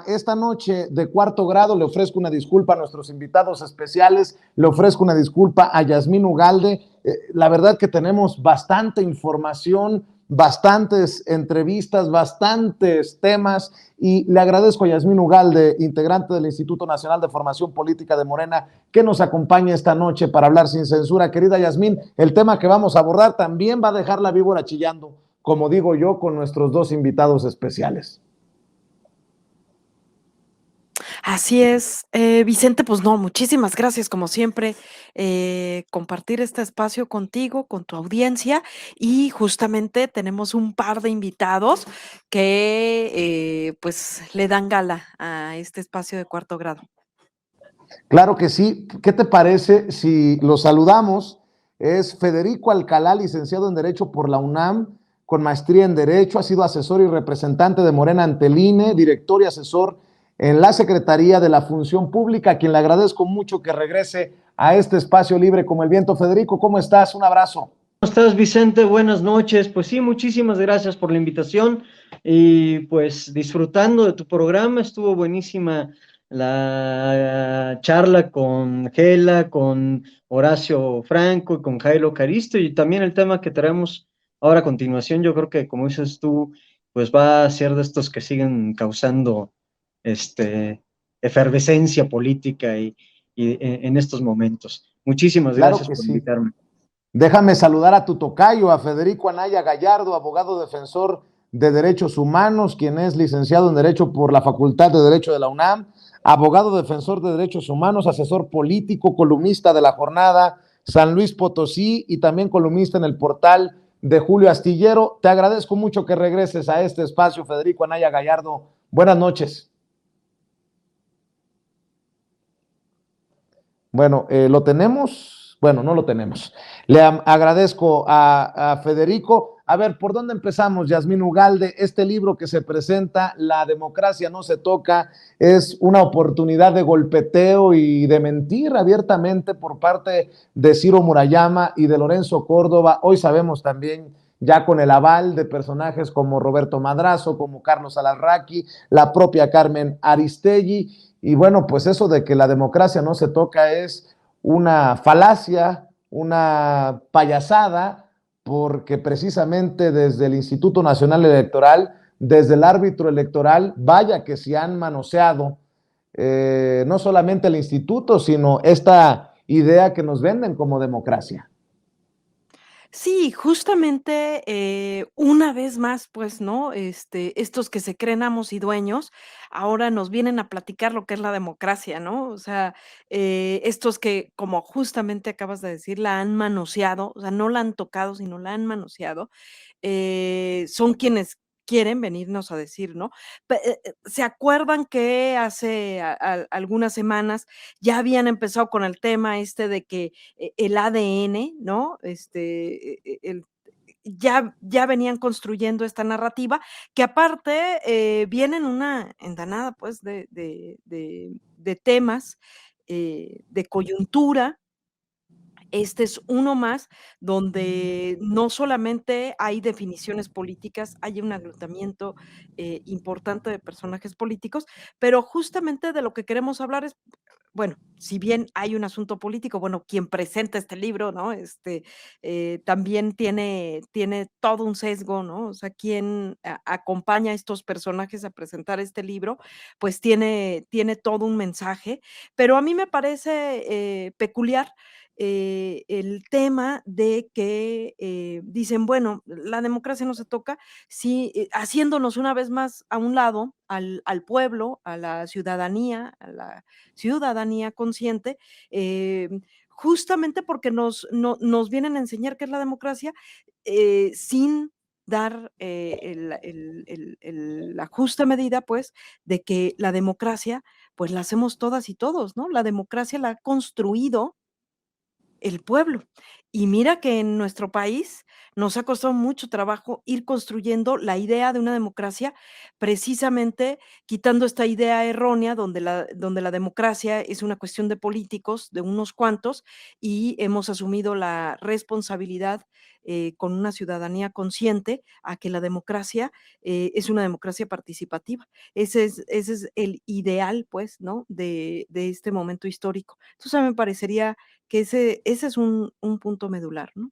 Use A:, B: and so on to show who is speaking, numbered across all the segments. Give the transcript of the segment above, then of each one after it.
A: esta noche de cuarto grado. Le ofrezco una disculpa a nuestros invitados especiales, le ofrezco una disculpa a Yasmín Ugalde. La verdad que tenemos bastante información, bastantes entrevistas, bastantes temas, y le agradezco a Yasmín Ugalde, integrante del Instituto Nacional de Formación Política de Morena, que nos acompañe esta noche para hablar sin censura. Querida Yasmín, el tema que vamos a abordar también va a dejar la víbora chillando, como digo yo, con nuestros dos invitados especiales.
B: Así es, Vicente, pues no, muchísimas gracias como siempre, compartir este espacio contigo, con tu audiencia, y justamente tenemos un par de invitados que pues le dan gala a este espacio de cuarto grado.
A: Claro que sí. ¿Qué te parece si los saludamos? Es Federico Alcalá, licenciado en Derecho por la UNAM, con maestría en Derecho, ha sido asesor y representante de Morena ante el INE, director y asesor en la Secretaría de la Función Pública, a quien le agradezco mucho que regrese a este espacio libre como el viento. Federico, ¿cómo estás? Un abrazo.
C: ¿Cómo estás, Vicente? Buenas noches. Pues sí, muchísimas gracias por la invitación y pues disfrutando de tu programa. Estuvo buenísima la charla con Gela, con Horacio Franco y con Jairo Caristo, y también el tema que traemos ahora a continuación. Yo creo que, como dices tú, pues va a ser de estos que siguen causando efervescencia política y en estos momentos. Muchísimas
A: Claro
C: gracias
A: que
C: por
A: sí.
C: invitarme.
A: Déjame saludar a tu tocayo, a Federico Anaya Gallardo, abogado defensor de derechos humanos, quien es licenciado en Derecho por la Facultad de Derecho de la UNAM, abogado defensor de derechos humanos, asesor político, columnista de La Jornada, San Luis Potosí, y también columnista en el portal de Julio Astillero. Te agradezco mucho que regreses a este espacio, Federico Anaya Gallardo. Buenas noches. Bueno, ¿lo tenemos? Bueno, no lo tenemos. Le agradezco a Federico. A ver, ¿por dónde empezamos, Yasmín Ugalde? Este libro que se presenta, La democracia no se toca, es una oportunidad de golpeteo y de mentir abiertamente por parte de Ciro Murayama y de Lorenzo Córdoba. Hoy sabemos también, ya con el aval de personajes como Roberto Madrazo, como Carlos Alarraqui, la propia Carmen Aristegui. Y bueno, pues eso de que la democracia no se toca es una falacia, una payasada, porque precisamente desde el Instituto Nacional Electoral, desde el árbitro electoral, vaya que se han manoseado no solamente el instituto, sino esta idea que nos venden como democracia.
B: Sí, justamente, una vez más, pues, ¿no? Estos que se creen amos y dueños, ahora nos vienen a platicar lo que es la democracia, ¿no? O sea, estos que, como justamente acabas de decir, la han manoseado, o sea, no la han tocado, sino la han manoseado, son quienes quieren venirnos a decir, ¿no? ¿Se acuerdan que hace algunas semanas ya habían empezado con el tema de que el ADN, ¿no? Ya venían construyendo esta narrativa, que aparte viene en una endanada, pues, de temas, de coyuntura. Este es uno más donde no solamente hay definiciones políticas, hay un agrupamiento importante de personajes políticos, pero justamente de lo que queremos hablar es, bueno, si bien hay un asunto político, bueno, quien presenta este libro, ¿no? También tiene todo un sesgo, ¿no? O sea, quien acompaña a estos personajes a presentar este libro, pues tiene todo un mensaje, pero a mí me parece peculiar el tema de que dicen, bueno, la democracia no se toca, sí, haciéndonos una vez más a un lado al pueblo, a la ciudadanía consciente, justamente porque nos vienen a enseñar qué es la democracia, sin dar la justa medida, pues, de que la democracia, pues, la hacemos todas y todos, ¿no? La democracia la ha construido el pueblo. Y mira que en nuestro país nos ha costado mucho trabajo ir construyendo la idea de una democracia, precisamente quitando esta idea errónea donde la democracia es una cuestión de políticos, de unos cuantos, y hemos asumido la responsabilidad con una ciudadanía consciente a que la democracia es una democracia participativa. Ese es el ideal, pues, ¿no? De este momento histórico. Entonces, a mí me parecería que ese es un punto medular, ¿no?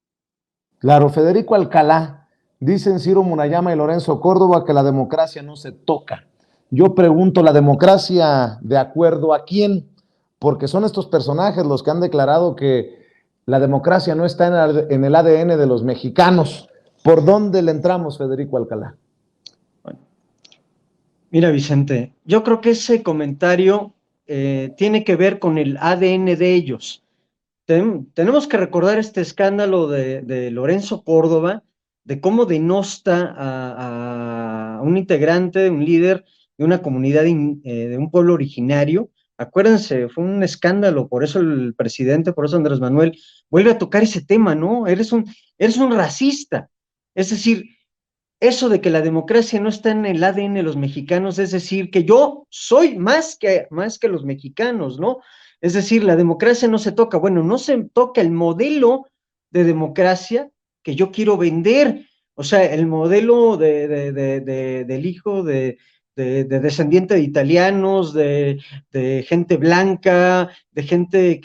A: Claro, Federico Alcalá, dicen Ciro Murayama y Lorenzo Córdoba que la democracia no se toca. Yo pregunto, ¿la democracia de acuerdo a quién? Porque son estos personajes los que han declarado que la democracia no está en el ADN de los mexicanos. ¿Por dónde le entramos, Federico Alcalá?
C: Bueno, mira, Vicente, yo creo que ese comentario tiene que ver con el ADN de ellos. Tenemos que recordar este escándalo de Lorenzo Córdoba, de cómo denosta a un integrante, un líder de una comunidad, de un pueblo originario. Acuérdense, fue un escándalo, por eso el presidente, por eso Andrés Manuel vuelve a tocar ese tema, ¿no? Eres un racista. Es decir, eso de que la democracia no está en el ADN de los mexicanos, es decir, que yo soy más que los mexicanos, ¿no? Es decir, la democracia no se toca. Bueno, no se toca el modelo de democracia que yo quiero vender. O sea, el modelo del hijo de descendiente de italianos, de gente blanca, de gente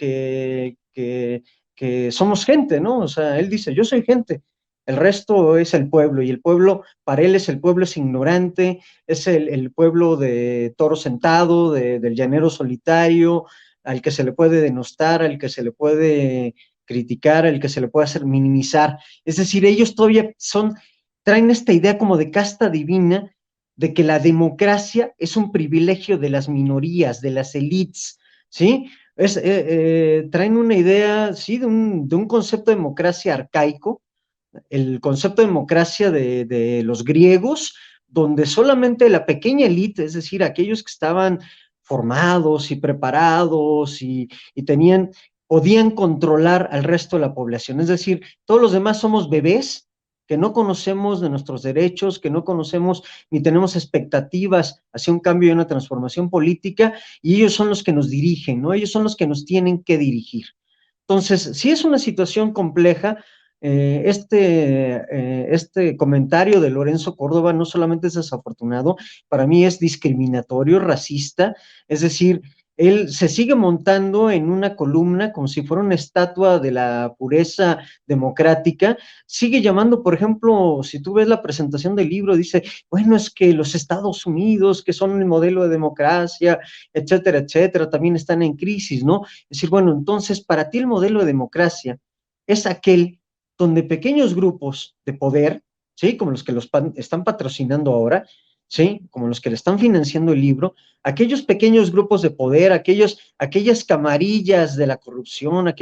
C: que somos gente, ¿no? O sea, él dice, yo soy gente. El resto es el pueblo, y el pueblo, para él el pueblo es ignorante, es el pueblo de toro sentado, del llanero solitario, al que se le puede denostar, al que se le puede criticar, al que se le puede hacer minimizar. Es decir, ellos todavía traen esta idea como de casta divina, de que la democracia es un privilegio de las minorías, de las élites, ¿sí? Traen una idea, sí, de un concepto de democracia arcaico, el concepto de democracia de los griegos, donde solamente la pequeña élite, es decir, aquellos que estaban formados y preparados y podían controlar al resto de la población. Es decir, todos los demás somos bebés que no conocemos de nuestros derechos, que no conocemos ni tenemos expectativas hacia un cambio y una transformación política, y ellos son los que nos dirigen, ¿no? Ellos son los que nos tienen que dirigir. Entonces, sí es una situación compleja. Este comentario de Lorenzo Córdoba no solamente es desafortunado, para mí es discriminatorio, racista, es decir, él se sigue montando en una columna como si fuera una estatua de la pureza democrática, sigue llamando, por ejemplo, si tú ves la presentación del libro, dice, bueno, es que los Estados Unidos, que son el modelo de democracia, etcétera, etcétera, también están en crisis, ¿no? Es decir, bueno, entonces, para ti el modelo de democracia es aquel donde pequeños grupos de poder, ¿sí? Como los que están patrocinando ahora, ¿sí? Como los que le están financiando el libro, aquellos pequeños grupos de poder, aquellas camarillas de la corrupción,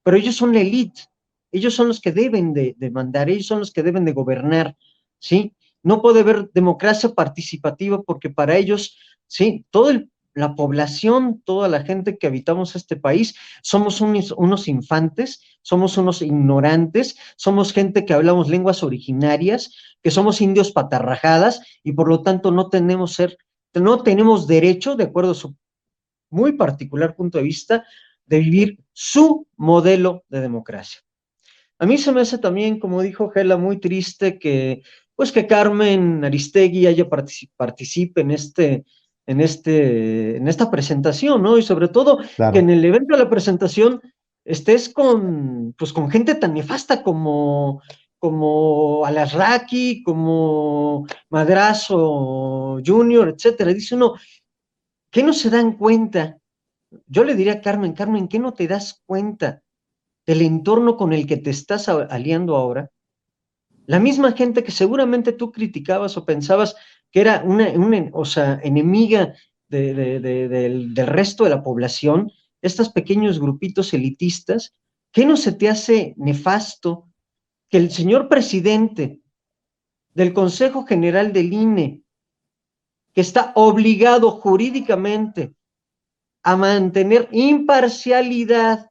C: pero ellos son la élite, ellos son los que deben de mandar, ellos son los que deben de gobernar, ¿sí? No puede haber democracia participativa porque para ellos, ¿sí? La población, toda la gente que habitamos este país, somos unos infantes, somos unos ignorantes, somos gente que hablamos lenguas originarias, que somos indios patarrajadas, y por lo tanto no tenemos derecho, de acuerdo a su muy particular punto de vista, de vivir su modelo de democracia. A mí se me hace también, como dijo Gela, muy triste que Carmen Aristegui participe en esta presentación, ¿no? Y sobre todo que en
A: Claro.
C: el evento de la presentación estés con gente tan nefasta como Alasraqui, como Madrazo Junior, etcétera. Dice uno, ¿qué no se dan cuenta? Yo le diría a Carmen, ¿qué no te das cuenta del entorno con el que te estás aliando ahora? La misma gente que seguramente tú criticabas o pensabas que era o sea, enemiga del resto de la población, estos pequeños grupitos elitistas, ¿qué no se te hace nefasto que el señor presidente del Consejo General del INE, que está obligado jurídicamente a mantener imparcialidad,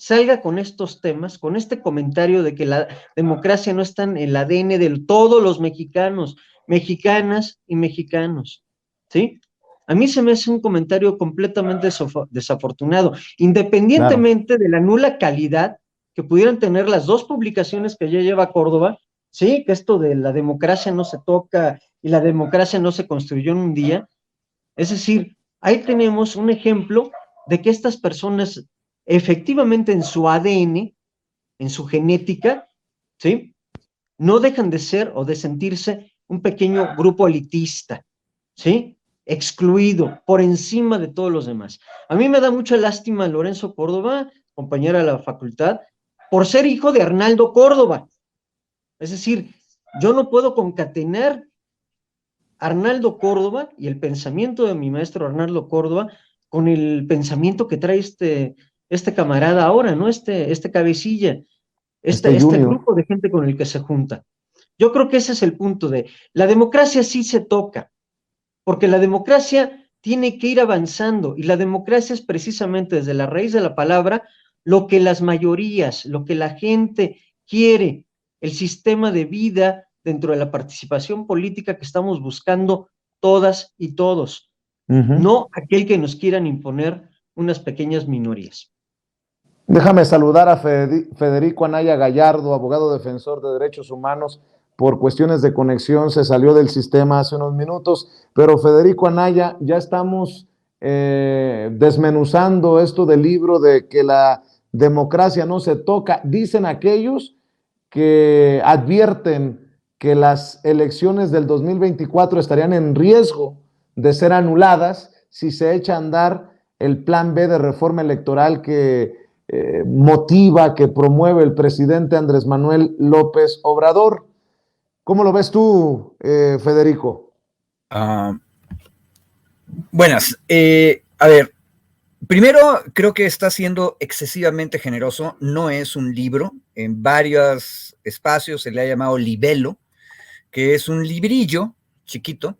C: salga con estos temas, con este comentario de que la democracia no está en el ADN de todos los mexicanos, mexicanas y mexicanos, ¿sí? A mí se me hace un comentario completamente desafortunado, independientemente de la nula calidad que pudieran tener las dos publicaciones que ya lleva Córdoba, ¿sí? Que esto de la democracia no se toca y la democracia no se construyó en un día. Es decir, ahí tenemos un ejemplo de que estas personas efectivamente en su ADN, en su genética, ¿sí? No dejan de ser o de sentirse un pequeño grupo elitista, ¿sí? Excluido por encima de todos los demás. A mí me da mucha lástima Lorenzo Córdoba, compañera de la facultad, por ser hijo de Arnaldo Córdoba. Es decir, yo no puedo concatenar Arnaldo Córdoba y el pensamiento de mi maestro Arnaldo Córdoba con el pensamiento que trae este camarada ahora, ¿no? Este cabecilla, este
A: Junior.
C: grupo de gente con el que se junta. Yo creo que ese es el punto de, la democracia sí se toca, porque la democracia tiene que ir avanzando, y la democracia es precisamente desde la raíz de la palabra lo que las mayorías, lo que la gente quiere, el sistema de vida dentro de la participación política que estamos buscando todas y todos, no aquel que nos quieran imponer unas pequeñas minorías.
A: Déjame saludar a Federico Anaya Gallardo, abogado defensor de derechos humanos. Por cuestiones de conexión se salió del sistema hace unos minutos, pero Federico Anaya, ya estamos desmenuzando esto del libro de que la democracia no se toca. Dicen aquellos que advierten que las elecciones del 2024 estarían en riesgo de ser anuladas si se echa a andar el plan B de reforma electoral que motiva, que promueve el presidente Andrés Manuel López Obrador. ¿Cómo lo ves tú, Federico?
D: Buenas. A ver, primero creo que está siendo excesivamente generoso. No es un libro. En varios espacios se le ha llamado libelo, que es un librillo chiquito,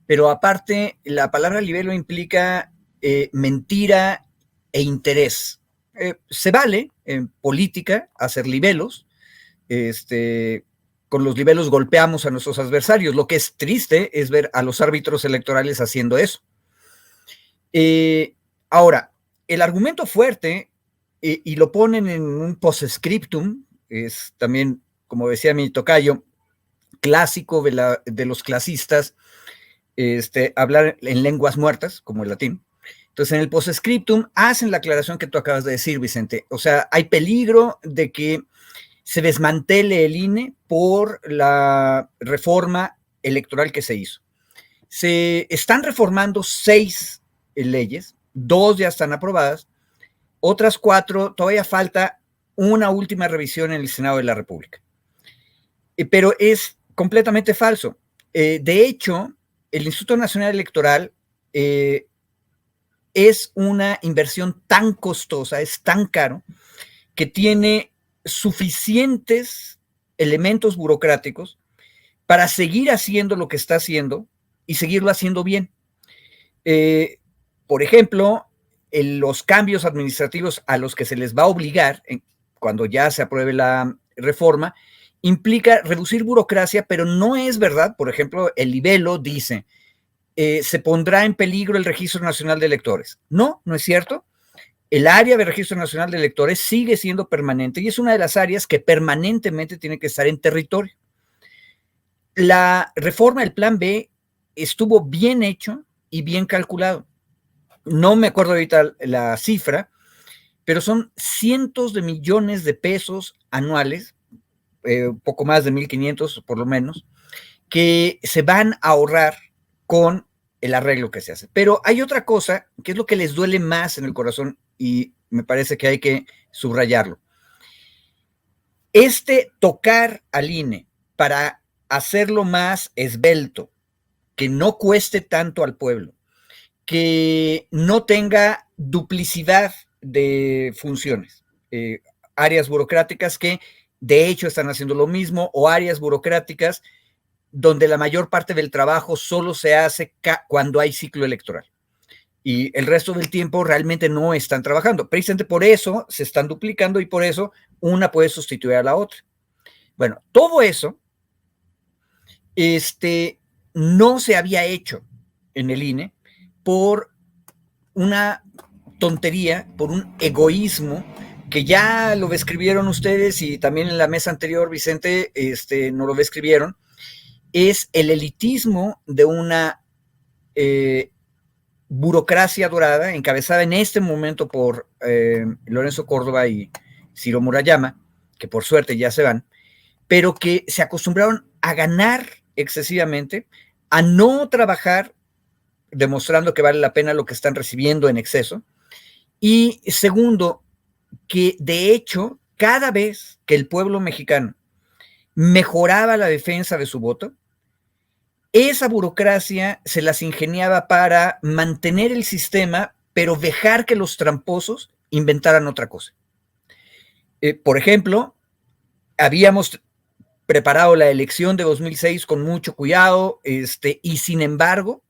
D: pero aparte la palabra libelo implica mentira e interés. Se vale en política hacer libelos. Con los libelos golpeamos a nuestros adversarios. Lo que es triste es ver a los árbitros electorales haciendo eso. Ahora, el argumento fuerte, y lo ponen en un postscriptum, es también, como decía mi tocayo, clásico de los clasistas, hablar en lenguas muertas, como el latín. Entonces, en el postscriptum hacen la aclaración que tú acabas de decir, Vicente. O sea, hay peligro de que se desmantele el INE por la reforma electoral que se hizo. Se están reformando 6 leyes, 2 ya están aprobadas, otras 4 todavía falta una última revisión en el Senado de la República. Pero es completamente falso. De hecho, el Instituto Nacional Electoral es una inversión tan costosa, es tan caro, que tiene suficientes elementos burocráticos para seguir haciendo lo que está haciendo y seguirlo haciendo bien. Por ejemplo, los cambios administrativos a los que se les va a obligar cuando ya se apruebe la reforma implica reducir burocracia, pero no es verdad. Por ejemplo, el libelo dice se pondrá en peligro el Registro Nacional de Electores. No, no es cierto. El área de Registro Nacional de Electores sigue siendo permanente y es una de las áreas que permanentemente tiene que estar en territorio. La reforma del Plan B estuvo bien hecho y bien calculado. No me acuerdo ahorita la cifra, pero son cientos de millones de pesos anuales, poco más de 1,500 por lo menos, que se van a ahorrar con el arreglo que se hace. Pero hay otra cosa que es lo que les duele más en el corazón y me parece que hay que subrayarlo. Tocar al INE para hacerlo más esbelto, que no cueste tanto al pueblo, que no tenga duplicidad de funciones, áreas burocráticas que de hecho están haciendo lo mismo o áreas burocráticas donde la mayor parte del trabajo solo se hace cuando hay ciclo electoral. y el resto del tiempo realmente no están trabajando. Precisamente por eso se están duplicando y por eso una puede sustituir a la otra. Bueno, todo eso no se había hecho en el INE por una tontería, por un egoísmo que ya lo describieron ustedes y también en la mesa anterior, Vicente, no lo describieron, es el elitismo de una burocracia dorada encabezada en este momento por Lorenzo Córdoba y Ciro Murayama, que por suerte ya se van, pero que se acostumbraron a ganar excesivamente, a no trabajar demostrando que vale la pena lo que están recibiendo en exceso, y segundo, que de hecho, cada vez que el pueblo mexicano mejoraba la defensa de su voto, esa burocracia se las ingeniaba para mantener el sistema, pero dejar que los tramposos inventaran otra cosa. Por ejemplo, habíamos preparado la elección de 2006 con mucho cuidado, y sin embargo,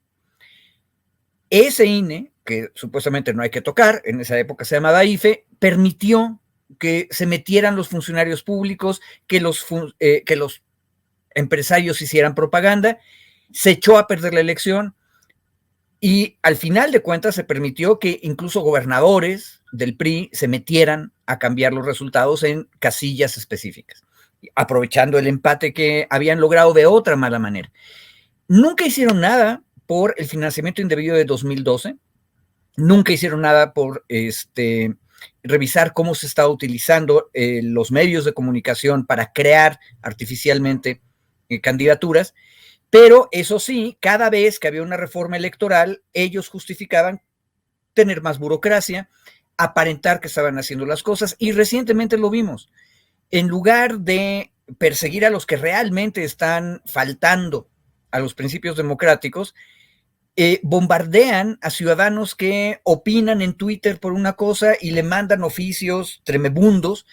D: ese INE, que supuestamente no hay que tocar, en esa época se llamaba IFE, permitió que se metieran los funcionarios públicos, que los empresarios hicieran propaganda, se echó a perder la elección y al final de cuentas se permitió que incluso gobernadores del PRI se metieran a cambiar los resultados en casillas específicas, aprovechando el empate que habían logrado de otra mala manera. Nunca hicieron nada por el financiamiento indebido de 2012, nunca hicieron nada por revisar cómo se estaba utilizando los medios de comunicación para crear artificialmente candidaturas, pero eso sí, cada vez que había una reforma electoral, ellos justificaban tener más burocracia, aparentar que estaban haciendo las cosas, y recientemente lo vimos. En lugar de perseguir a los que realmente están faltando a los principios democráticos, bombardean a ciudadanos que opinan en Twitter por una cosa y le mandan oficios tremebundos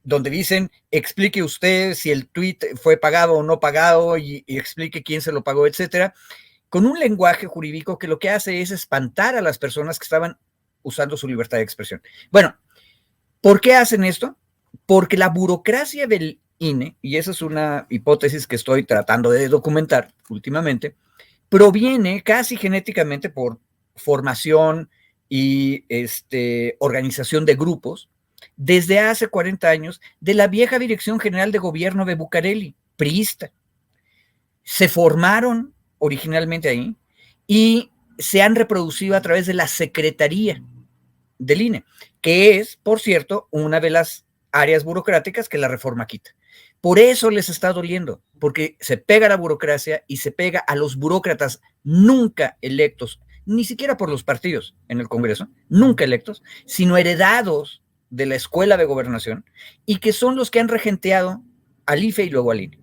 D: donde dicen, explique usted si el tweet fue pagado o no pagado y explique quién se lo pagó, etcétera, con un lenguaje jurídico que lo que hace es espantar a las personas que estaban usando su libertad de expresión. Bueno, ¿por qué hacen esto? Porque la burocracia del INE, y esa es una hipótesis que estoy tratando de documentar últimamente, proviene casi genéticamente por formación y organización de grupos desde hace 40 años de la vieja Dirección General de Gobierno de Bucareli, priista. Se formaron originalmente ahí y se han reproducido a través de la Secretaría del INE, que es, por cierto, una de las áreas burocráticas que la reforma quita. Por eso les está doliendo, porque se pega a la burocracia y se pega a los burócratas nunca electos, ni siquiera por los partidos en el Congreso, nunca electos, sino heredados de la Escuela de Gobernación y que son los que han regenteado al IFE y luego al INE.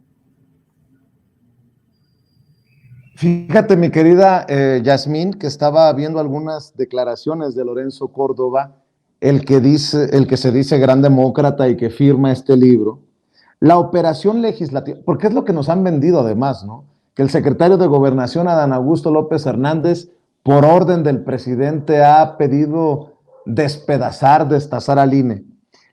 A: Fíjate, mi querida Yasmín, que estaba viendo algunas declaraciones de Lorenzo Córdoba, el que se dice gran demócrata y que firma este libro. La operación legislativa, porque es lo que nos han vendido además, ¿no? Que el secretario de Gobernación, Adán Augusto López Hernández, por orden del presidente, ha pedido destazar al INE.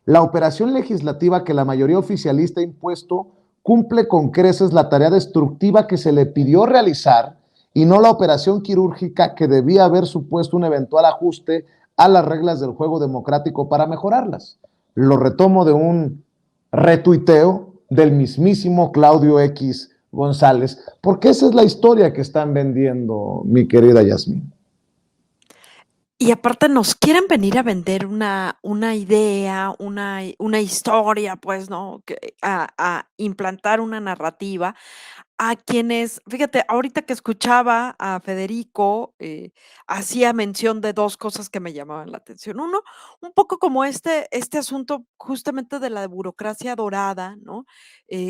A: La operación legislativa que la mayoría oficialista ha impuesto cumple con creces la tarea destructiva que se le pidió realizar y no la operación quirúrgica que debía haber supuesto un eventual ajuste a las reglas del juego democrático para mejorarlas. Lo retomo de un retuiteo del mismísimo Claudio X González, porque esa es la historia que están vendiendo, mi querida Yasmín.
B: Y aparte nos quieren venir a vender una idea, una historia, pues, ¿no? A implantar una narrativa a quienes, fíjate, ahorita que escuchaba a Federico, hacía mención de 2 cosas que me llamaban la atención. Uno, un poco como este asunto justamente de la burocracia dorada, ¿no?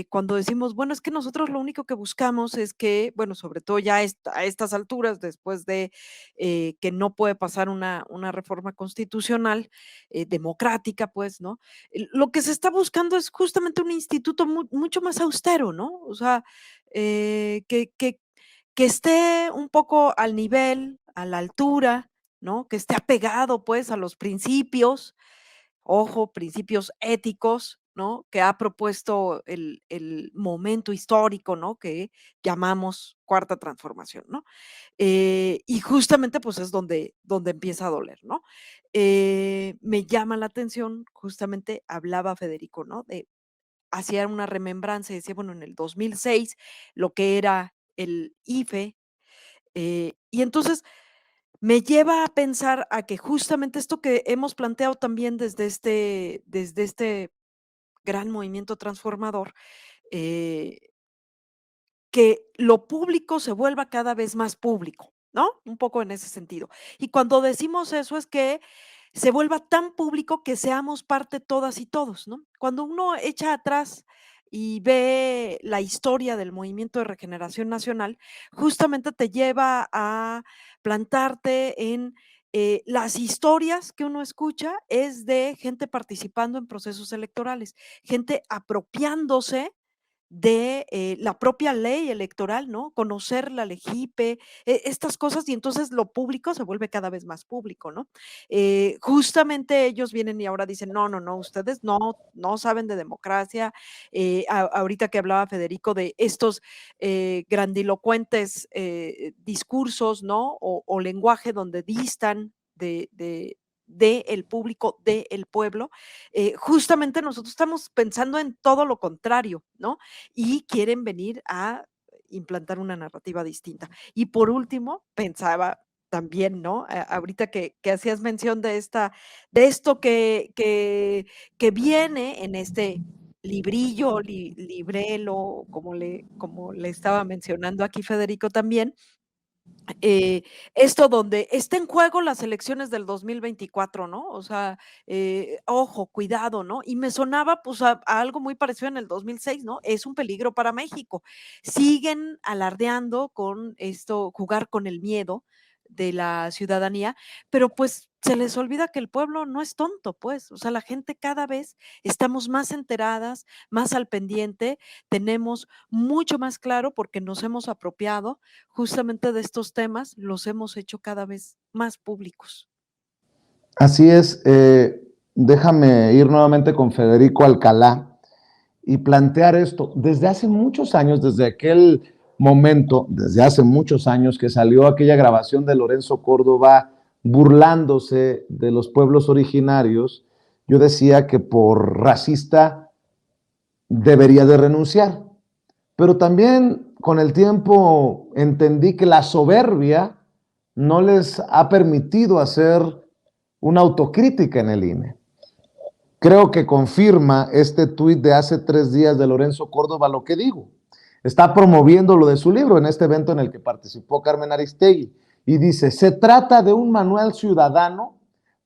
B: Cuando decimos, bueno, es que nosotros lo único que buscamos es que, bueno, sobre todo ya a estas alturas, después de que no puede pasar una reforma constitucional democrática, pues, ¿no? Lo que se está buscando es justamente un instituto mucho más austero, ¿no? O sea, que esté un poco al nivel, a la altura, ¿no? Que esté apegado, pues, a los principios, ojo, principios éticos, ¿no? Que ha propuesto el momento histórico, ¿no? Que llamamos Cuarta Transformación, ¿no? Y justamente, pues, es donde empieza a doler, ¿no? Me llama la atención, justamente hablaba Federico, ¿no? Hacía una remembranza y decía, bueno, en el 2006, lo que era el IFE, y entonces me lleva a pensar a que justamente esto que hemos planteado también desde este gran movimiento transformador, eh, que lo público se vuelva cada vez más público, ¿no? Un poco en ese sentido. Y cuando decimos eso es que se vuelva tan público que seamos parte todas y todos, ¿no? Cuando uno echa atrás y ve la historia del Movimiento de Regeneración Nacional, justamente te lleva a plantarte en las historias que uno escucha es de gente participando en procesos electorales, gente apropiándose de la propia ley electoral, ¿no? Conocer la LEGIPE, estas cosas, y entonces lo público se vuelve cada vez más público, ¿no? Justamente ellos vienen y ahora dicen, no, no, no, ustedes no saben de democracia. Ahorita que hablaba Federico de estos grandilocuentes discursos, ¿no? O lenguaje donde distan de el público, del pueblo, justamente nosotros estamos pensando en todo lo contrario, ¿no? Y quieren venir a implantar una narrativa distinta. Y por último, pensaba también, ¿no? Ahorita que hacías mención de esto que viene en este librillo, librelo, como le estaba mencionando aquí Federico también, eh, esto donde está en juego las elecciones del 2024, ¿no? O sea, ojo, cuidado, ¿no? Y me sonaba pues a algo muy parecido en el 2006, ¿no? Es un peligro para México. Siguen alardeando con esto, jugar con el miedo de la ciudadanía, pero pues se les olvida que el pueblo no es tonto, pues, o sea, la gente cada vez estamos más enteradas, más al pendiente, tenemos mucho más claro porque nos hemos apropiado justamente de estos temas, los hemos hecho cada vez más públicos.
A: Así es. Déjame ir nuevamente con Federico Alcalá y plantear esto. Desde hace muchos años, desde aquel momento, desde hace muchos años que salió aquella grabación de Lorenzo Córdoba burlándose de los pueblos originarios, yo decía que por racista debería de renunciar. Pero también con el tiempo entendí que la soberbia no les ha permitido hacer una autocrítica en el INE. Creo que confirma este tuit de hace 3 días de Lorenzo Córdoba lo que digo. Está promoviendo lo de su libro en este evento en el que participó Carmen Aristegui y dice, se trata de un manual ciudadano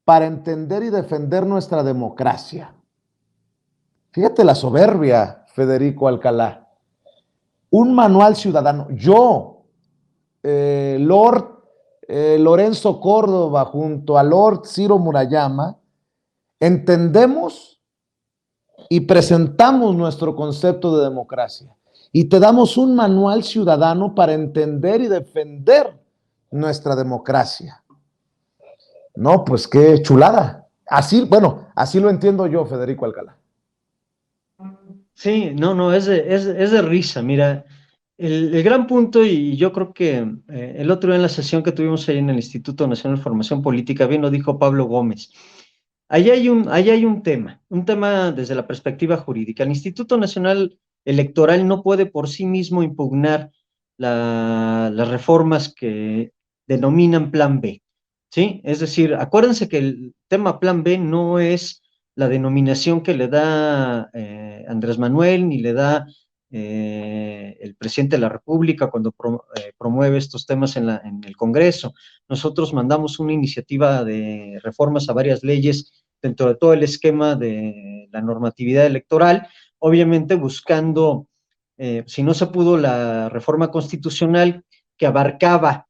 A: para entender y defender nuestra democracia. Fíjate la soberbia, Federico Alcalá. Un manual ciudadano. Yo, Lord Lorenzo Córdoba, junto a Lord Ciro Murayama, entendemos y presentamos nuestro concepto de democracia. Y te damos un manual ciudadano para entender y defender nuestra democracia. No, pues qué chulada. Así, bueno, así lo entiendo yo, Federico Alcalá.
C: Sí, no, es de risa. Mira, el gran punto, y yo creo que el otro día en la sesión que tuvimos ahí en el Instituto Nacional de Formación Política, bien lo dijo Pablo Gómez. Ahí hay un tema desde la perspectiva jurídica. El Instituto Nacional Electoral no puede por sí mismo impugnar las reformas que denominan Plan B, ¿sí? Es decir, acuérdense que el tema Plan B no es la denominación que le da Andrés Manuel, ni le da el presidente de la República cuando promueve estos temas en el Congreso. Nosotros mandamos una iniciativa de reformas a varias leyes dentro de todo el esquema de la normatividad electoral, obviamente buscando, si no se pudo, la reforma constitucional que abarcaba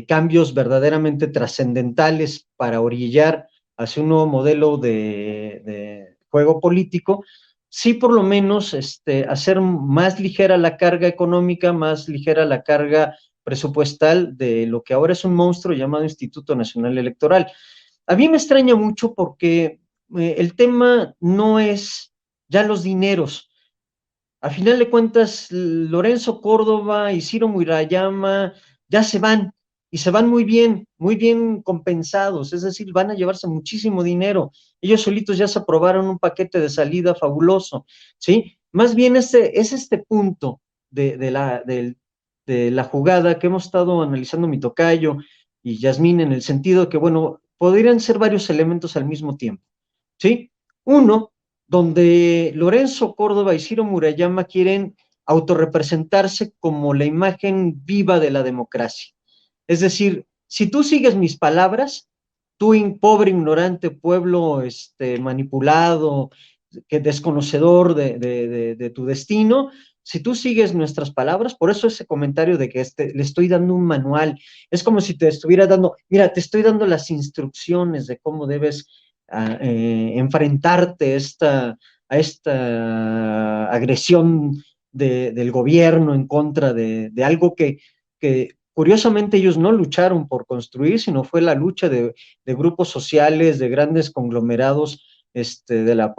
C: cambios verdaderamente trascendentales para orillar hacia un nuevo modelo de juego político, sí por lo menos hacer más ligera la carga económica, más ligera la carga presupuestal de lo que ahora es un monstruo llamado Instituto Nacional Electoral. A mí me extraña mucho porque el tema no es ya los dineros. A final de cuentas, Lorenzo Córdoba y Ciro Murayama ya se van, y se van muy bien compensados, es decir, van a llevarse muchísimo dinero. Ellos solitos ya se aprobaron un paquete de salida fabuloso, ¿sí? Más bien es este punto de la jugada que hemos estado analizando mi tocayo y Yasmín, en el sentido que, bueno, podrían ser varios elementos al mismo tiempo, ¿sí? Uno, donde Lorenzo Córdoba y Ciro Murayama quieren autorrepresentarse como la imagen viva de la democracia. Es decir, si tú sigues mis palabras, tú, pobre, ignorante pueblo manipulado, que desconocedor de tu destino, si tú sigues nuestras palabras, por eso ese comentario de que le estoy dando un manual, es como si te estuviera dando, mira, te estoy dando las instrucciones de cómo debes enfrentarte a esta agresión del gobierno en contra de algo que curiosamente ellos no lucharon por construir, sino fue la lucha de grupos sociales, de grandes conglomerados de la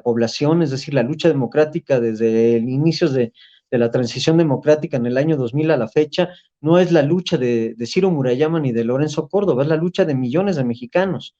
C: población, es decir, la lucha democrática desde el inicio de la transición democrática en el año 2000 a la fecha, no es la lucha de Ciro Murayama ni de Lorenzo Córdoba, es la lucha de millones de mexicanos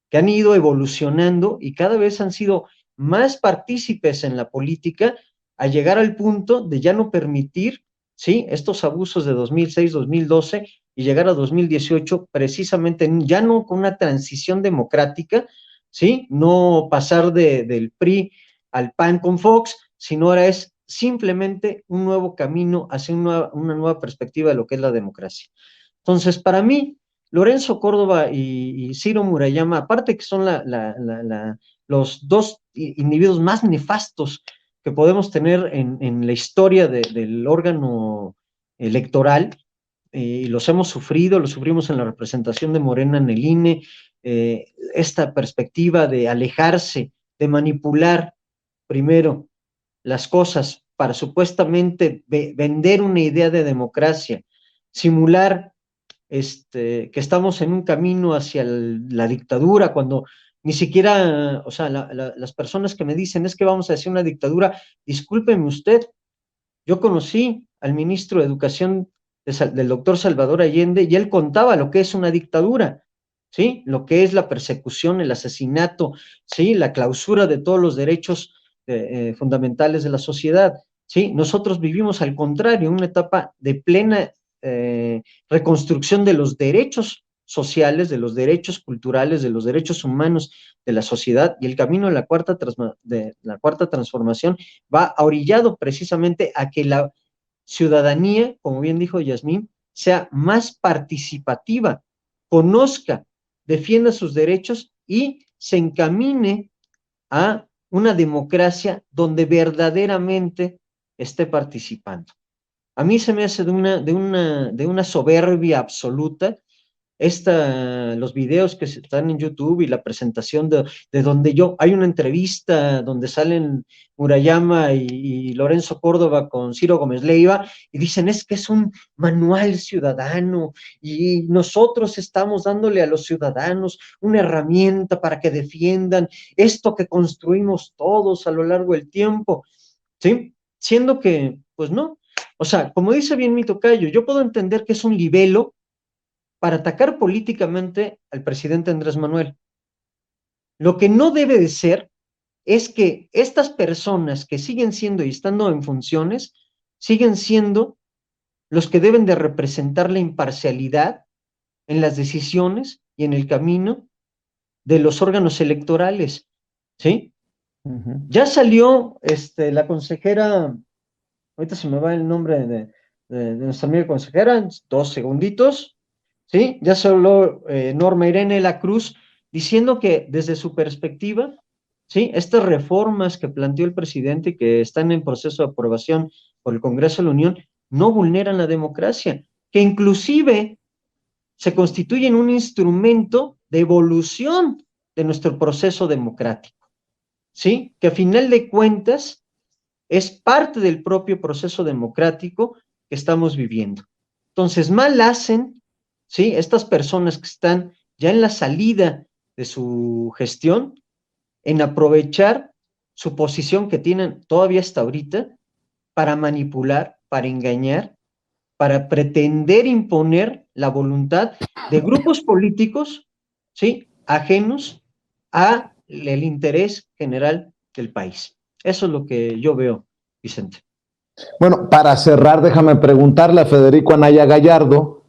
C: que han ido evolucionando y cada vez han sido más partícipes en la política a llegar al punto de ya no permitir, ¿sí?, estos abusos de 2006, 2012 y llegar a 2018 precisamente ya no con una transición democrática, ¿sí?, no pasar del PRI al PAN con Fox, sino ahora es simplemente un nuevo camino hacia una nueva perspectiva de lo que es la democracia. Entonces, para mí, Lorenzo Córdoba y Ciro Murayama, aparte que son los dos individuos más nefastos que podemos tener en la historia del órgano electoral, y los hemos sufrido, lo sufrimos en la representación de Morena en el INE, esta perspectiva de alejarse, de manipular primero las cosas para supuestamente vender una idea de democracia, simular que estamos en un camino hacia la dictadura, cuando ni siquiera, o sea, las personas que me dicen es que vamos hacia una dictadura, discúlpeme usted, yo conocí al ministro de Educación del doctor Salvador Allende y él contaba lo que es una dictadura, ¿sí? Lo que es la persecución, el asesinato, ¿sí? La clausura de todos los derechos fundamentales de la sociedad, ¿sí? Nosotros vivimos al contrario, una etapa de plena reconstrucción de los derechos sociales, de los derechos culturales, de los derechos humanos de la sociedad, y el camino de la cuarta transformación va orillado precisamente a que la ciudadanía, como bien dijo Yasmín, sea más participativa, conozca, defienda sus derechos y se encamine a una democracia donde verdaderamente esté participando. A mí se me hace de una soberbia absoluta los videos que están en YouTube y la presentación de donde hay una entrevista donde salen Murayama y Lorenzo Córdoba con Ciro Gómez Leiva y dicen es que es un manual ciudadano y nosotros estamos dándole a los ciudadanos una herramienta para que defiendan esto que construimos todos a lo largo del tiempo, ¿sí? Siendo que, pues no, o sea, como dice bien mi tocayo, yo puedo entender que es un libelo para atacar políticamente al presidente Andrés Manuel. Lo que no debe de ser es que estas personas que siguen siendo y estando en funciones, siguen siendo los que deben de representar la imparcialidad en las decisiones y en el camino de los órganos electorales, ¿sí? Ya salió la consejera, ahorita se me va el nombre de nuestra amiga consejera, 2 segunditos, ¿sí? Ya se habló Norma Irene de la Cruz diciendo que desde su perspectiva, ¿sí?, estas reformas que planteó el presidente y que están en proceso de aprobación por el Congreso de la Unión no vulneran la democracia, que inclusive se constituyen un instrumento de evolución de nuestro proceso democrático, ¿sí? Que a final de cuentas es parte del propio proceso democrático que estamos viviendo. Entonces, mal hacen, ¿sí? Estas personas que están ya en la salida de su gestión, en aprovechar su posición que tienen todavía hasta ahorita para manipular, para engañar, para pretender imponer la voluntad de grupos políticos, ¿sí? Ajenos a el interés general del país. Eso es lo que yo veo, Vicente.
A: Bueno, para cerrar, déjame preguntarle a Federico Anaya Gallardo,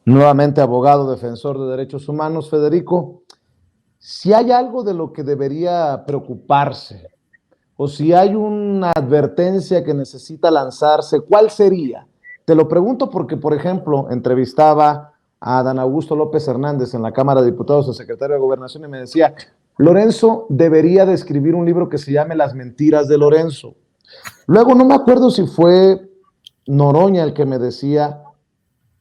A: nuevamente abogado defensor de derechos humanos. Federico, si hay algo de lo que debería preocuparse o si hay una advertencia que necesita lanzarse, ¿cuál sería? Te lo pregunto porque, por ejemplo, entrevistaba a Dan Augusto López Hernández en la Cámara de Diputados, el secretario de Gobernación, y me decía, Lorenzo debería de escribir un libro que se llame Las mentiras de Lorenzo. Luego no me acuerdo si fue Noroña el que me decía,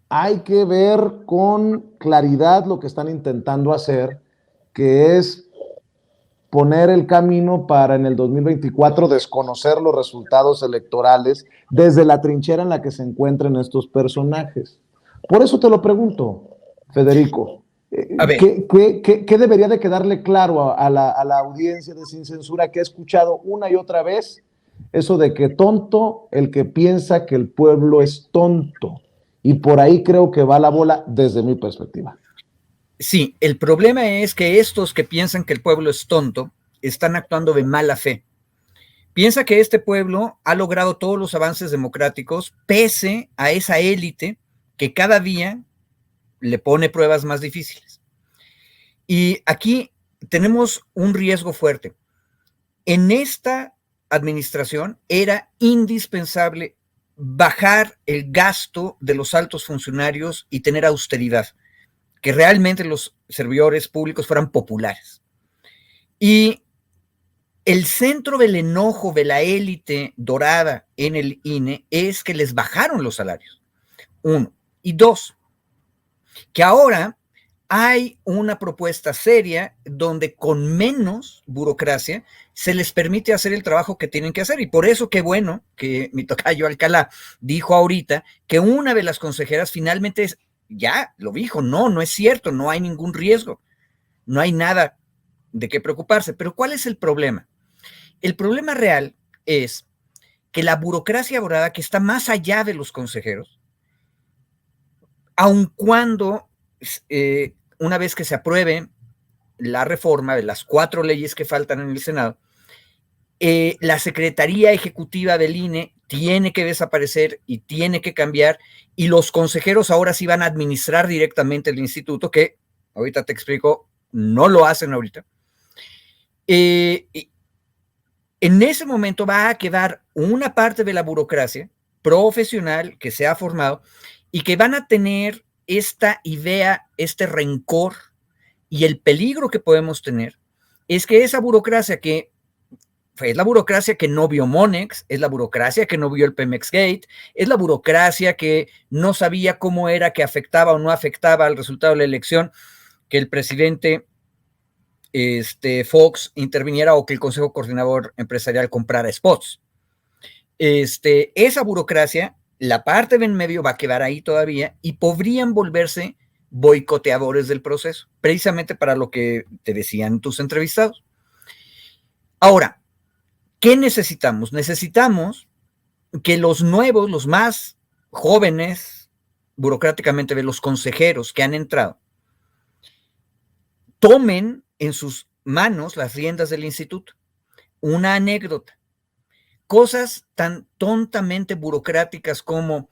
A: hay que ver con claridad lo que están intentando hacer, que es poner el camino para en el 2024 desconocer los resultados electorales desde la trinchera en la que se encuentran estos personajes. Por eso te lo pregunto, Federico,
D: A ver,
A: ¿qué debería de quedarle claro a la audiencia de Sin Censura que ha escuchado una y otra vez eso de que tonto el que piensa que el pueblo es tonto? Y por ahí creo que va la bola desde mi perspectiva.
D: sí, el problema es que estos que piensan que el pueblo es tonto están actuando de mala fe. Piensa que este pueblo ha logrado todos los avances democráticos pese a esa élite que cada día le pone pruebas más difíciles. Y aquí tenemos un riesgo fuerte. En esta administración era indispensable bajar el gasto de los altos funcionarios y tener austeridad, que realmente los servidores públicos fueran populares. Y el centro del enojo de la élite dorada en el INE es que les bajaron los salarios. Uno. Y dos, que ahora hay una propuesta seria donde con menos burocracia se les permite hacer el trabajo que tienen que hacer. Y por eso qué bueno que mi tocayo Alcalá dijo ahorita que una de las consejeras finalmente ya lo dijo, no es cierto, no hay ningún riesgo, no hay nada de qué preocuparse. Pero ¿cuál es el problema? El problema real es que la burocracia dorada, que está más allá de los consejeros, aun cuando una vez que se apruebe la reforma de las 4 leyes que faltan en el Senado, la Secretaría Ejecutiva del INE tiene que desaparecer y tiene que cambiar, y los consejeros ahora sí van a administrar directamente el instituto, que ahorita te explico, no lo hacen ahorita. En ese momento va a quedar una parte de la burocracia profesional que se ha formado y que van a tener esta idea, este rencor, y el peligro que podemos tener es que esa burocracia que es la burocracia que no vio Monex, es la burocracia que no vio el Pemex Gate, es la burocracia que no sabía cómo era que afectaba o no afectaba al resultado de la elección, que el presidente Fox interviniera o que el Consejo Coordinador Empresarial comprara spots. Esa burocracia, la parte de en medio va a quedar ahí todavía y podrían volverse boicoteadores del proceso, precisamente para lo que te decían tus entrevistados. Ahora, ¿qué necesitamos? Necesitamos que los nuevos, los más jóvenes, burocráticamente, de los consejeros que han entrado, tomen en sus manos las riendas del instituto. Una anécdota. Cosas tan tontamente burocráticas como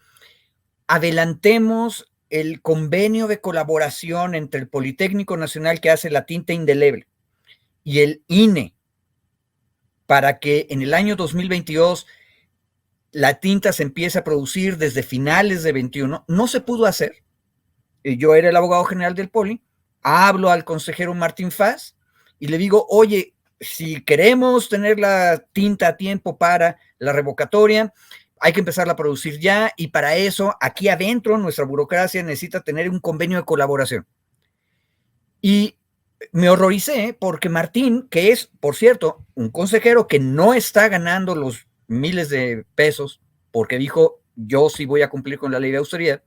D: adelantemos el convenio de colaboración entre el Politécnico Nacional, que hace la tinta indeleble, y el INE, para que en el año 2022 la tinta se empiece a producir desde finales de 21, no se pudo hacer. Yo era el abogado general del Poli, hablo al consejero Martín Faz y le digo, oye, si queremos tener la tinta a tiempo para la revocatoria, hay que empezarla a producir ya, y para eso, aquí adentro, nuestra burocracia necesita tener un convenio de colaboración. Y me horroricé porque Martín, que es, por cierto, un consejero que no está ganando los miles de pesos, porque dijo, yo sí voy a cumplir con la ley de austeridad,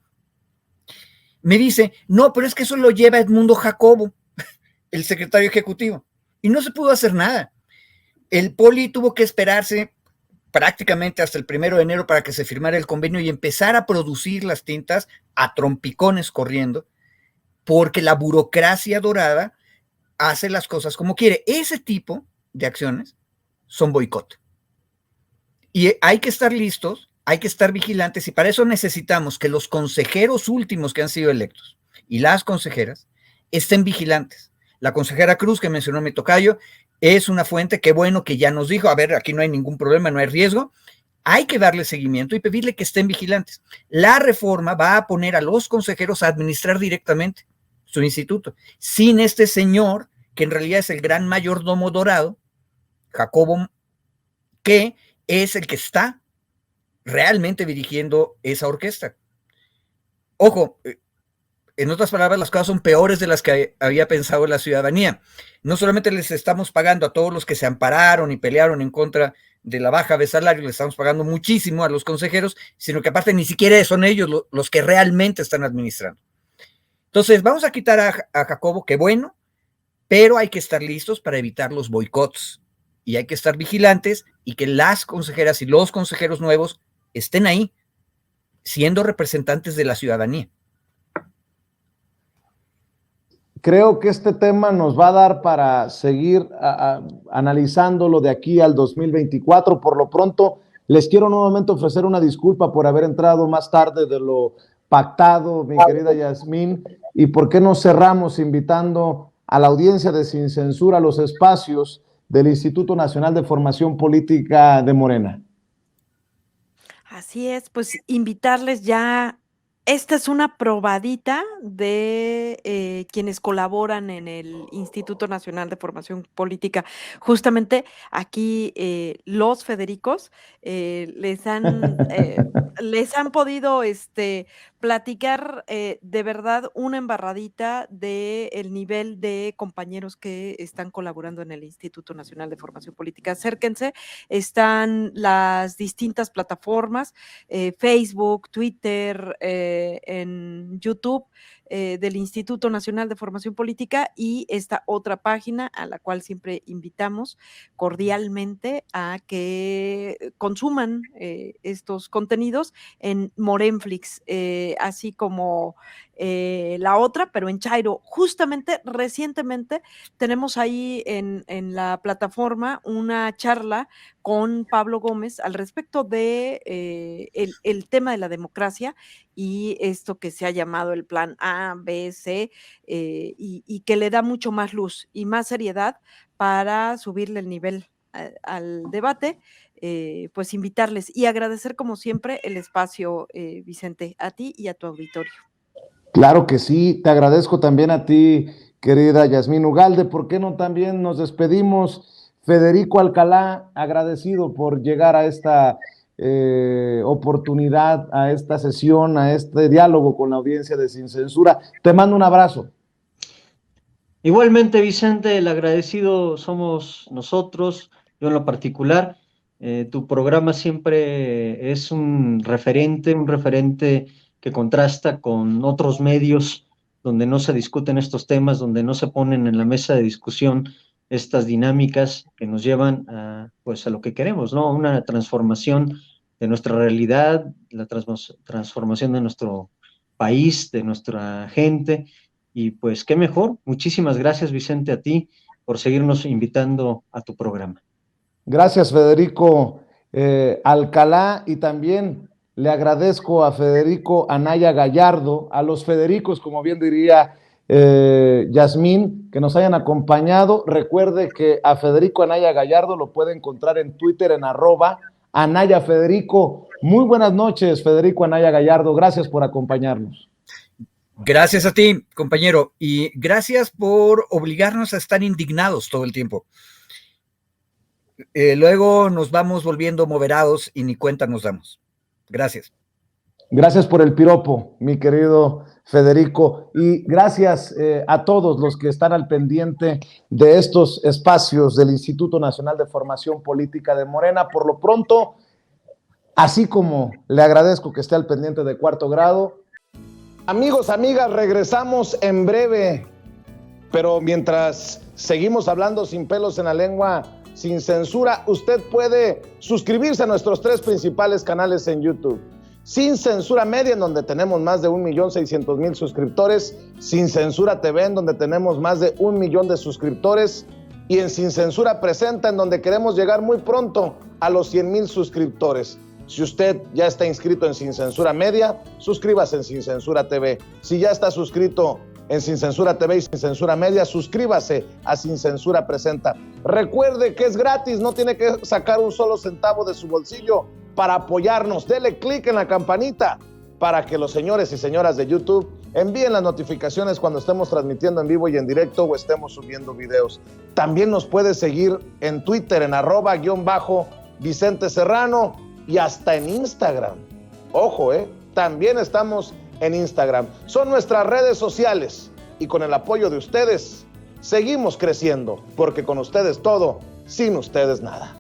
D: me dice, no, pero es que eso lo lleva Edmundo Jacobo, el secretario ejecutivo, y no se pudo hacer nada. El Poli tuvo que esperarse prácticamente hasta el 1 de enero para que se firmara el convenio y empezar a producir las tintas a trompicones corriendo, porque la burocracia dorada hace las cosas como quiere. Ese tipo de acciones son boicot. Y hay que estar listos, hay que estar vigilantes, y para eso necesitamos que los consejeros últimos que han sido electos y las consejeras estén vigilantes. La consejera Cruz, que mencionó mi tocayo, es una fuente, qué bueno que ya nos dijo, a ver, aquí no hay ningún problema, no hay riesgo, hay que darle seguimiento y pedirle que estén vigilantes. La reforma va a poner a los consejeros a administrar directamente su instituto, sin este señor, que en realidad es el gran mayordomo dorado, Jacobo, que es el que está realmente dirigiendo esa orquesta. Ojo, en otras palabras, las cosas son peores de las que había pensado la ciudadanía. No solamente les estamos pagando a todos los que se ampararon y pelearon en contra de la baja de salario, les estamos pagando muchísimo a los consejeros, sino que aparte ni siquiera son ellos los que realmente están administrando. Entonces, vamos a quitar a Jacobo, qué bueno, pero hay que estar listos para evitar los boicots y hay que estar vigilantes y que las consejeras y los consejeros nuevos estén ahí, siendo representantes de la ciudadanía.
A: Creo que este tema nos va a dar para seguir analizándolo de aquí al 2024. Por lo pronto, les quiero nuevamente ofrecer una disculpa por haber entrado más tarde de lo pactado, mi querida Yasmín, y por qué no cerramos invitando a la audiencia de Sin Censura a los espacios del Instituto Nacional de Formación Política de Morena.
B: Así es, pues invitarles ya. Esta es una probadita de quienes colaboran en el Instituto Nacional de Formación Política. Justamente aquí los Federicos les han podido platicar de verdad una embarradita del nivel de compañeros que están colaborando en el Instituto Nacional de Formación Política. Acérquense, están las distintas plataformas, Facebook, Twitter, en YouTube del Instituto Nacional de Formación Política, y esta otra página a la cual siempre invitamos cordialmente a que consuman estos contenidos en Morenflix, así como la otra, pero en Chairo. Justamente recientemente tenemos ahí en la plataforma una charla con Pablo Gómez al respecto de el tema de la democracia y esto que se ha llamado el plan A, B, C, y que le da mucho más luz y más seriedad para subirle el nivel al debate. Pues invitarles y agradecer como siempre el espacio, Vicente, a ti y a tu auditorio.
A: Claro que sí, te agradezco también a ti, querida Yasmín Ugalde. ¿Por qué no también nos despedimos? Federico Alcalá, agradecido por llegar a esta oportunidad, a esta sesión, a este diálogo con la audiencia de Sin Censura. Te mando un abrazo.
C: Igualmente, Vicente, el agradecido somos nosotros, yo en lo particular. Tu programa siempre es un referente que contrasta con otros medios donde no se discuten estos temas, donde no se ponen en la mesa de discusión estas dinámicas que nos llevan a, pues, a lo que queremos, ¿no? Una transformación de nuestra realidad, la transformación de nuestro país, de nuestra gente. Y pues qué mejor. Muchísimas gracias, Vicente, a ti por seguirnos invitando a tu programa.
A: Gracias, Federico Alcalá, y también le agradezco a Federico Anaya Gallardo, a los Federicos, como bien diría Yasmín, que nos hayan acompañado. Recuerde que a Federico Anaya Gallardo lo puede encontrar en Twitter en @Anaya Federico. Muy buenas noches, Federico Anaya Gallardo. Gracias por acompañarnos.
D: Gracias a ti, compañero, y gracias por obligarnos a estar indignados todo el tiempo. Luego nos vamos volviendo moderados y ni cuenta nos damos. Gracias.
A: Gracias por el piropo, mi querido Federico, y gracias a todos los que están al pendiente de estos espacios del Instituto Nacional de Formación Política de Morena. Por lo pronto, así como le agradezco que esté al pendiente de Cuarto Grado, Amigos, amigas, regresamos en breve, pero mientras seguimos hablando sin pelos en la lengua, sin censura, usted puede suscribirse a nuestros 3 principales canales en YouTube. Sin Censura Media, en donde tenemos más de 1,600,000 suscriptores, Sin Censura TV, en donde tenemos más de 1 millón de suscriptores, y en Sin Censura Presenta, en donde queremos llegar muy pronto a los 100,000 suscriptores. Si usted ya está inscrito en Sin Censura Media, suscríbase en Sin Censura TV. Si ya está suscrito en Sin Censura TV y Sin Censura Media, suscríbase a Sin Censura Presenta. Recuerde que es gratis, no tiene que sacar un solo centavo de su bolsillo para apoyarnos. Dele clic en la campanita para que los señores y señoras de YouTube envíen las notificaciones cuando estemos transmitiendo en vivo y en directo o estemos subiendo videos. También nos puede seguir en Twitter en @Vicente Serrano y hasta en Instagram. Ojo, también estamos en Instagram. Son nuestras redes sociales y con el apoyo de ustedes seguimos creciendo, porque con ustedes todo, sin ustedes nada.